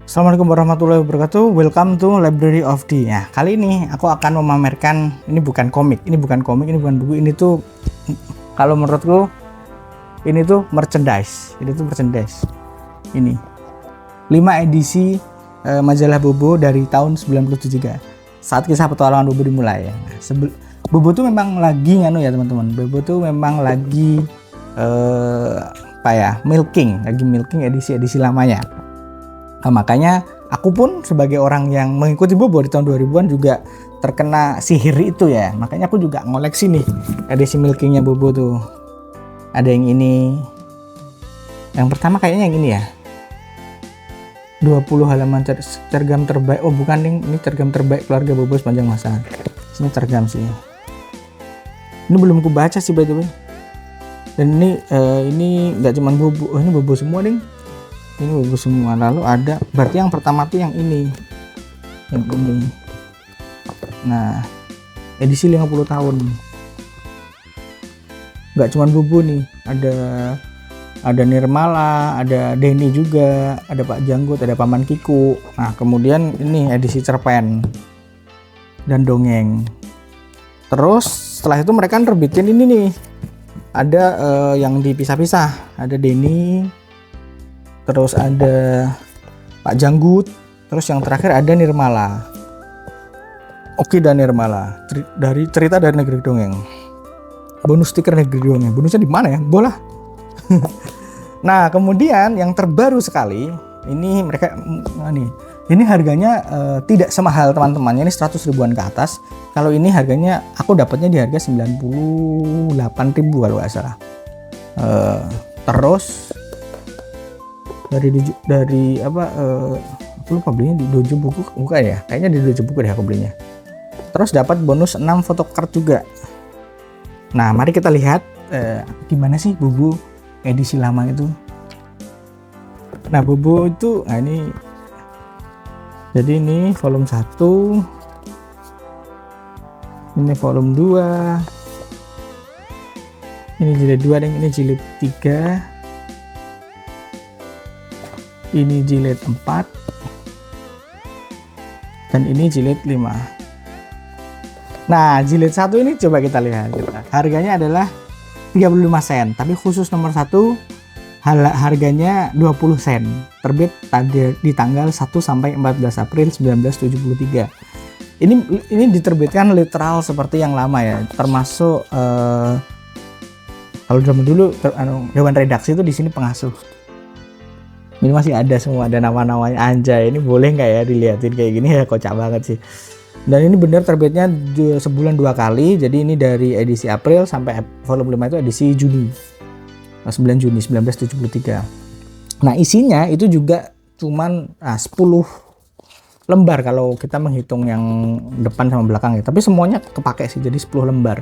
Assalamualaikum warahmatullahi wabarakatuh. Welcome to Library of D. Nah, kali ini aku akan memamerkan, ini bukan komik, ini bukan buku, ini tuh kalau menurutku ini tuh merchandise. Ini 5 edisi majalah Bobo dari tahun 1973. Saat kisah petualangan Bobo dimulai ya. Nah, Bobo tuh memang lagi ya teman-teman. Bobo tuh memang lagi milking edisi lamanya. Nah, makanya aku pun sebagai orang yang mengikuti Bobo di tahun 2000-an juga terkena sihir itu ya. Makanya aku juga ngoleksi nih edisi milkingnya Bobo tuh. Ada yang ini. Yang pertama kayaknya yang ini ya. 20 halaman cergam terbaik. Oh bukan nih, ini cergam terbaik keluarga Bobo sepanjang masa. Ini cergam sih. Ini belum aku baca sih by the way. Dan ini nggak cuma Bobo. Oh ini Bobo semua nih. Ini Bobo semua. Lalu ada, berarti yang pertama tuh yang ini. Nah, edisi 50 tahun. Nggak cuma Bobo nih, ada Nirmala, ada Denny juga, ada Pak Janggut, ada Paman Kiku. Nah, kemudian ini edisi cerpen dan dongeng. Terus setelah itu mereka terbitin ini nih. Ada yang dipisah-pisah. Ada Denny, terus ada Pak Janggut, terus yang terakhir ada Nirmala. Oke, dan Nirmala dari cerita dari negeri dongeng. Bonus stiker negeri dongeng. Bonusnya di mana ya? Bola. Nah, kemudian yang terbaru sekali ini ini harganya tidak semahal teman-teman. Ini 100 ribuan ke atas. Kalau ini harganya aku dapatnya di harga 98.000 kalau nggak salah. Terus dari aku lupa belinya di Dojo Buku bukan ya, kayaknya di Dojo Buku deh aku belinya. Terus dapat bonus 6 photocard juga. Nah mari kita lihat gimana sih Bobo edisi lama itu. Nah Bobo itu ini jadi ini volume 1, ini volume 2, ini jilid 2 dan ini jilid 3, ini jilid 4, dan ini jilid 5. Nah jilid 1 ini coba kita lihat. Harganya adalah 35 sen, tapi khusus nomor 1 harganya 20 sen. Terbit di tanggal 1 sampai 14 April 1973. Ini diterbitkan literal seperti yang lama ya, termasuk kalau zaman dulu dewan redaksi itu di sini pengasuh. Ini masih ada semua, ada nama-namanya. Anjay, ini boleh nggak ya dilihatin kayak gini ya, kocak banget sih. Dan ini benar terbitnya sebulan 2 kali. Jadi ini dari edisi April sampai volume 5 itu edisi Juni, 9 Juni 1973. Nah isinya itu juga cuman 10 lembar kalau kita menghitung yang depan sama belakang ya. Tapi semuanya kepake sih, jadi 10 lembar.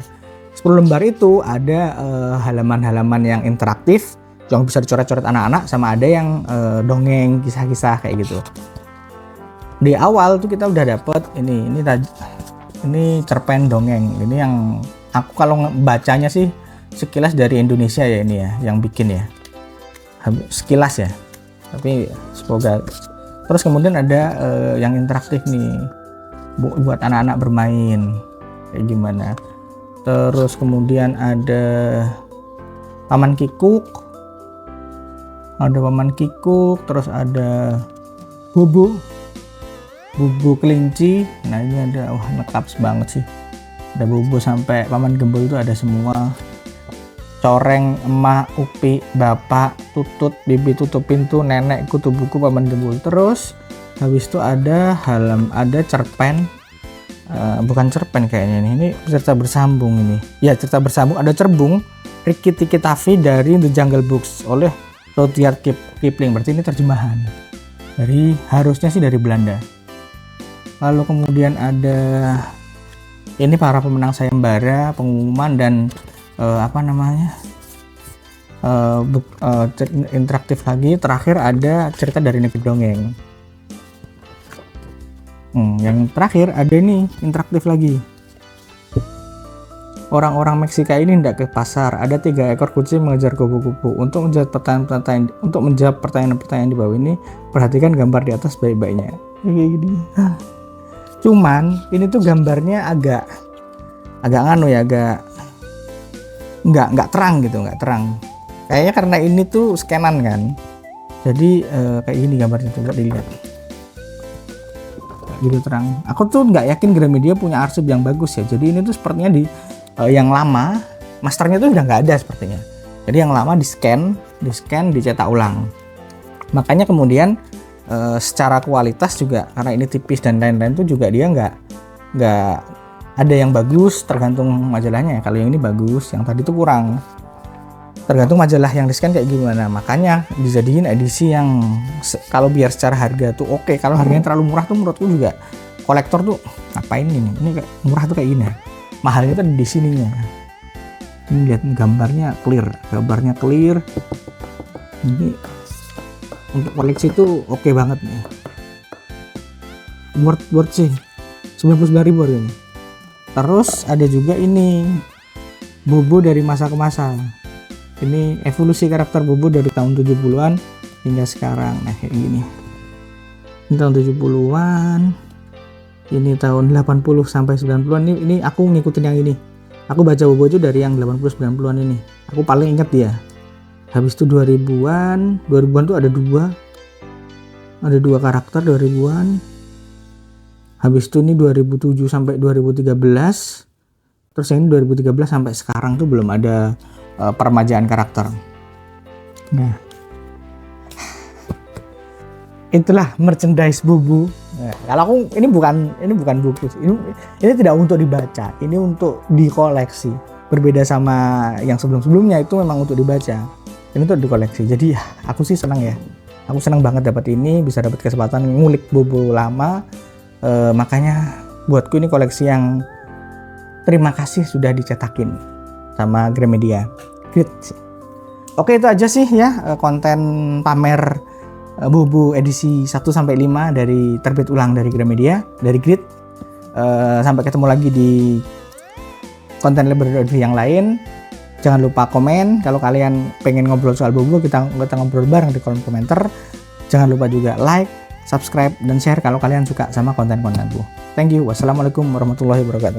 10 lembar itu ada halaman-halaman yang interaktif yang bisa dicoret-coret anak-anak, sama ada yang dongeng, kisah-kisah kayak gitu. Di awal tuh kita udah dapet ini cerpen dongeng. Ini yang aku kalau bacanya sih sekilas dari Indonesia ya, ini ya yang bikin ya, sekilas ya, tapi semoga. Terus kemudian ada yang interaktif nih buat anak-anak bermain kayak gimana. Terus kemudian ada Paman Kikuk, terus ada Bobo kelinci. Nah ini ada, wah nekaps banget sih, ada Bobo sampai Paman Gembul itu ada semua. Coreng, emak, upi, bapak, tutut, bibi tutup pintu, nenek kutu buku, Paman Gembul. Terus habis itu ada cerpen, bukan cerpen kayaknya ini cerita bersambung. Ini ya cerita bersambung, ada Cerbung Rikki Tikki Tavi dari The Jungle Books oleh Rudyard Kipling. Berarti ini terjemahan harusnya sih dari Belanda. Lalu kemudian ada ini para pemenang sayembara, pengumuman, dan interaktif lagi. Terakhir ada cerita dari negeri dongeng. Yang terakhir ada ini interaktif lagi. Orang-orang Meksika ini hendak ke pasar. Ada 3 ekor kucing mengejar kupu-kupu. Untuk menjawab pertanyaan-pertanyaan di bawah ini, perhatikan gambar di atas baik-baiknya. Kayak gini. Cuman ini tuh gambarnya agak nganu ya, agak nggak terang gitu, nggak terang. Kayaknya karena ini tuh scanan kan. Jadi kayak gini gambarnya, coba dilihat. Gitu terang. Aku tuh nggak yakin Gramedia punya arsip yang bagus ya. Jadi ini tuh sepertinya di yang lama, masternya tuh udah nggak ada sepertinya. Jadi yang lama di scan, dicetak ulang. Makanya kemudian secara kualitas juga, karena ini tipis dan lain-lain tuh juga dia nggak ada yang bagus, tergantung majalahnya. Kalau yang ini bagus, yang tadi tuh kurang. Tergantung majalah yang di scan kayak gimana. Makanya dijadiin edisi yang kalau biar secara harga tuh oke. Kalau harganya terlalu murah tuh menurutku juga kolektor tuh ngapain ini? Ini kayak murah tuh kayak gini. Mahalnya tuh di sininya. Ini lihat gambarnya clear. Ini untuk koleksi tuh oke banget nih. Worth sih. 99.000 harganya. Terus ada juga ini Bobo dari masa ke masa. Ini evolusi karakter Bobo dari tahun 70-an hingga sekarang. Nah, kayak gini. Ini tahun 70-an. Ini tahun 80 sampai 90-an. Ini aku ngikutin yang ini. Aku baca Bobo itu dari yang 80 90-an ini. Aku paling ingat dia. Habis itu 2000-an tuh ada dua karakter 2000-an. Habis itu ini 2007 sampai 2013. Terus yang ini 2013 sampai sekarang tuh belum ada peremajaan karakter. Nah, itulah merchandise Bobo. Nah, kalau aku ini bukan buku, ini tidak untuk dibaca, ini untuk dikoleksi. Berbeda sama yang sebelumnya itu memang untuk dibaca, ini untuk dikoleksi. Jadi aku sih senang ya, aku senang banget dapat ini, bisa dapat kesempatan ngulik Bobo lama. Makanya buatku ini koleksi yang terima kasih sudah dicetakin sama Gramedia. Great. Oke, itu aja sih ya konten pamer Bobo edisi 1-5 dari terbit ulang dari Gramedia, dari Grid. Sampai ketemu lagi di konten review yang lain. Jangan lupa komen kalau kalian pengen ngobrol soal Bobo, kita ngobrol bareng di kolom komentar. Jangan lupa juga like, subscribe, dan share kalau kalian suka sama konten-kontenku. Thank you. Wassalamualaikum warahmatullahi wabarakatuh.